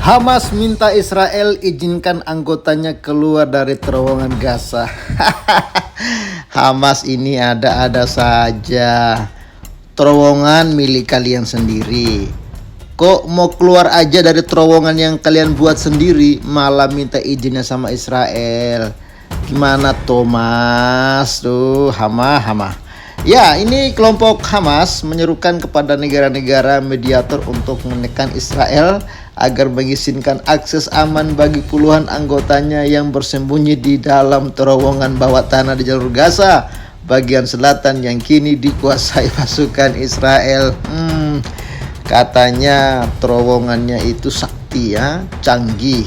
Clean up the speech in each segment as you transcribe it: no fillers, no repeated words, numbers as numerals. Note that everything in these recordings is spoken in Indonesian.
Hamas minta Israel izinkan anggotanya keluar dari terowongan Gaza. Hamas ini ada-ada saja. Terowongan milik kalian sendiri. Kok mau keluar aja dari terowongan yang kalian buat sendiri, malah minta izinnya sama Israel? Gimana Thomas? Tuh, Hama. Ya, ini kelompok Hamas menyerukan kepada negara-negara mediator untuk menekan Israel agar mengizinkan akses aman bagi puluhan anggotanya yang bersembunyi di dalam terowongan bawah tanah di jalur Gaza bagian selatan yang kini dikuasai pasukan Israel. Katanya terowongannya itu sakti ya, canggih.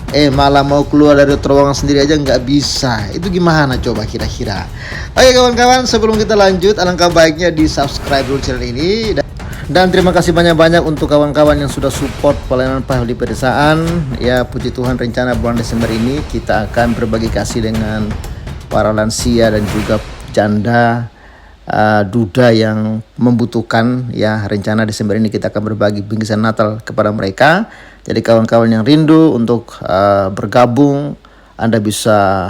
Malah mau keluar dari terowongan sendiri aja nggak bisa. Itu gimana coba kira-kira? Oke kawan-kawan, sebelum kita lanjut, alangkah baiknya di subscribe dulu channel ini. Dan terima kasih banyak-banyak untuk kawan-kawan yang sudah support pelayanan Pahli Pedesaan. Ya, puji Tuhan, rencana bulan Desember ini kita akan berbagi kasih dengan para lansia dan juga janda, duda yang membutuhkan. Ya, rencana Desember ini kita akan berbagi bingkisan Natal kepada mereka. Jadi kawan-kawan yang rindu untuk bergabung, Anda bisa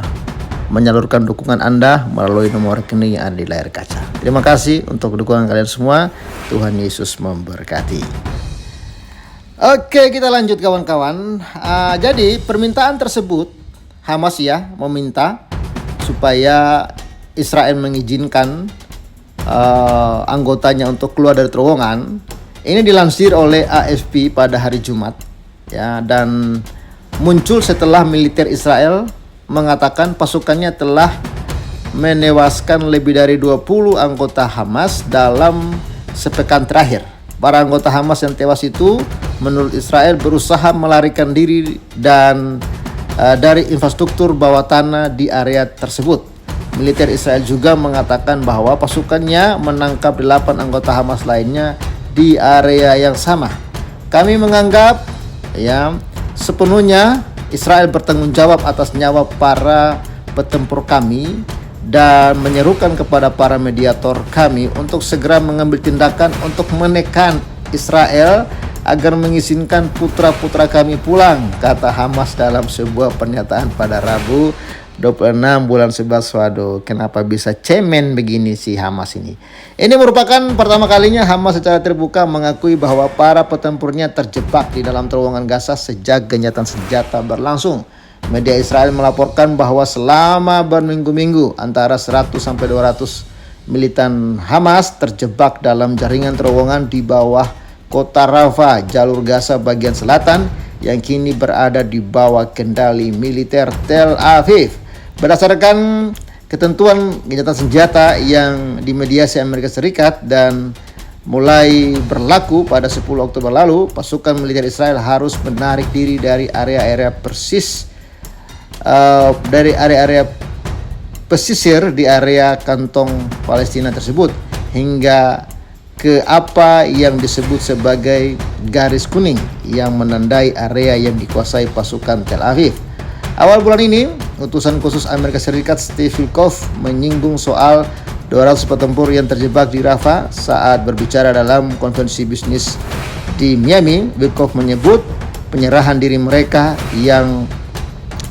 menyalurkan dukungan Anda melalui nomor rekening yang ada di layar kaca. Terima kasih untuk dukungan kalian semua. Tuhan Yesus memberkati. Oke, kita lanjut kawan-kawan. Jadi permintaan tersebut, Hamas ya meminta supaya Israel mengizinkan anggotanya untuk keluar dari terowongan. Ini dilansir oleh AFP pada hari Jumat ya, dan muncul setelah militer Israel mengatakan pasukannya telah menewaskan lebih dari 20 anggota Hamas dalam sepekan terakhir. Para anggota Hamas yang tewas itu menurut Israel berusaha melarikan diri dan dari infrastruktur bawah tanah di area tersebut. Militer Israel juga mengatakan bahwa pasukannya menangkap 8 anggota Hamas lainnya di area yang sama. Kami menganggap ya sepenuhnya Israel bertanggung jawab atas nyawa para petempur kami dan menyerukan kepada para mediator kami untuk segera mengambil tindakan untuk menekan Israel agar mengizinkan putra-putra kami pulang, kata Hamas dalam sebuah pernyataan pada Rabu 26 bulan 11. Waduh, kenapa bisa cemen begini si Hamas ini? Ini merupakan pertama kalinya Hamas secara terbuka mengakui bahwa para petempurnya terjebak di dalam terowongan Gaza sejak gencatan senjata berlangsung. Media Israel melaporkan bahwa selama berminggu-minggu antara 100 sampai 200 militan Hamas terjebak dalam jaringan terowongan di bawah kota Rafah, jalur Gaza bagian selatan yang kini berada di bawah kendali militer Tel Aviv. Berdasarkan ketentuan gencatan senjata yang dimediasi Amerika Serikat dan mulai berlaku pada 10 Oktober lalu, pasukan militer Israel harus menarik diri dari area-area pesisir di area kantong Palestina tersebut hingga ke apa yang disebut sebagai garis kuning yang menandai area yang dikuasai pasukan Tel Aviv. Awal bulan ini, utusan khusus Amerika Serikat Steve Witkoff menyinggung soal 200 petempur yang terjebak di Rafah saat berbicara dalam konferensi bisnis di Miami. Witkoff menyebut penyerahan diri mereka yang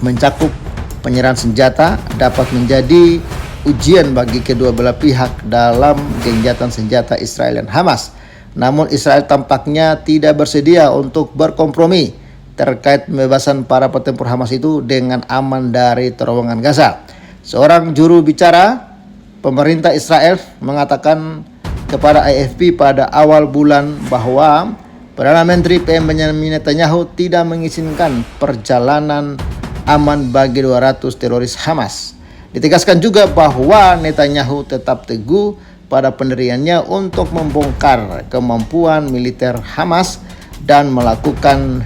mencakup penyerahan senjata dapat menjadi ujian bagi kedua belah pihak dalam gencatan senjata Israel dan Hamas. Namun Israel tampaknya tidak bersedia untuk berkompromi terkait pembebasan para petempur Hamas itu dengan aman dari terowongan Gaza. Seorang juru bicara pemerintah Israel mengatakan kepada AFP pada awal bulan bahwa Perdana Menteri PM Benjamin Netanyahu tidak mengizinkan perjalanan aman bagi 200 teroris Hamas. Ditegaskan juga bahwa Netanyahu tetap teguh pada pendiriannya untuk membongkar kemampuan militer Hamas dan melakukan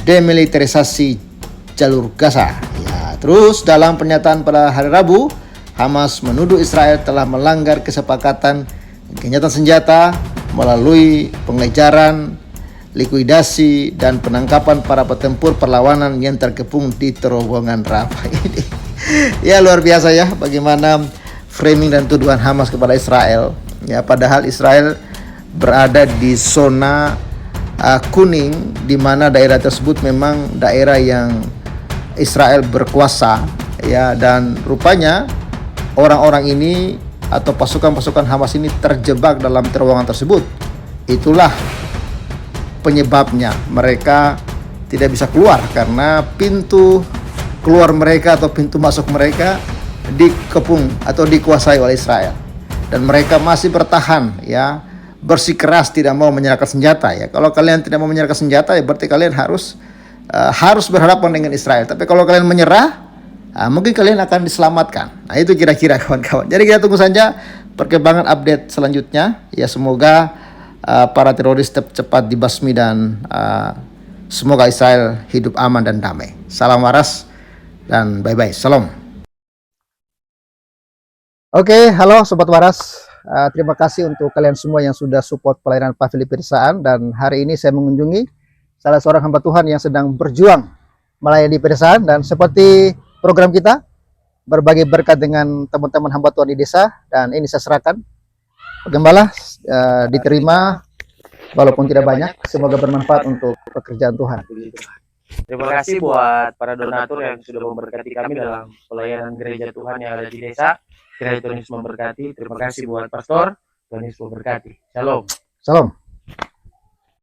demilitarisasi jalur Gaza. Ya, terus dalam pernyataan pada hari Rabu, Hamas menuduh Israel telah melanggar kesepakatan gencatan senjata melalui pengejaran, likuidasi dan penangkapan para petempur perlawanan yang terkepung di terowongan Rafah ini. Ya, luar biasa ya bagaimana framing dan tuduhan Hamas kepada Israel. Ya, padahal Israel berada di zona kuning, di mana daerah tersebut memang daerah yang Israel berkuasa, ya, dan rupanya orang-orang ini atau pasukan-pasukan Hamas ini terjebak dalam terowongan tersebut. Itulah penyebabnya mereka tidak bisa keluar, karena pintu keluar mereka atau pintu masuk mereka dikepung atau dikuasai oleh Israel, dan mereka masih bertahan, ya, bersikeras tidak mau menyerahkan senjata. Ya, kalau kalian tidak mau menyerahkan senjata, ya berarti kalian harus berhadapan dengan Israel. Tapi kalau kalian menyerah, mungkin kalian akan diselamatkan. Nah, itu kira-kira kawan-kawan. Jadi kita tunggu saja perkembangan update selanjutnya. Ya, semoga para teroris cepat dibasmi dan semoga Israel hidup aman dan damai. Salam waras dan bye-bye. Salam. Oke, halo Sobat Waras. Terima kasih untuk kalian semua yang sudah support pelayanan Pavili Pedesaan. Dan hari ini saya mengunjungi salah seorang hamba Tuhan yang sedang berjuang melayani pedesaan. Dan seperti program kita, berbagi berkat dengan teman-teman hamba Tuhan di desa. Dan ini saya serahkan. Gembala, diterima walaupun tidak banyak. Semoga bermanfaat untuk pekerjaan Tuhan. Terima kasih buat para donatur yang sudah memberkati kami dalam pelayanan gereja Tuhan yang ada di desa. Kiranya Tuhan Yesus memberkati. Terima kasih buat pastor. Tuhan Yesus memberkati. Shalom. Salam.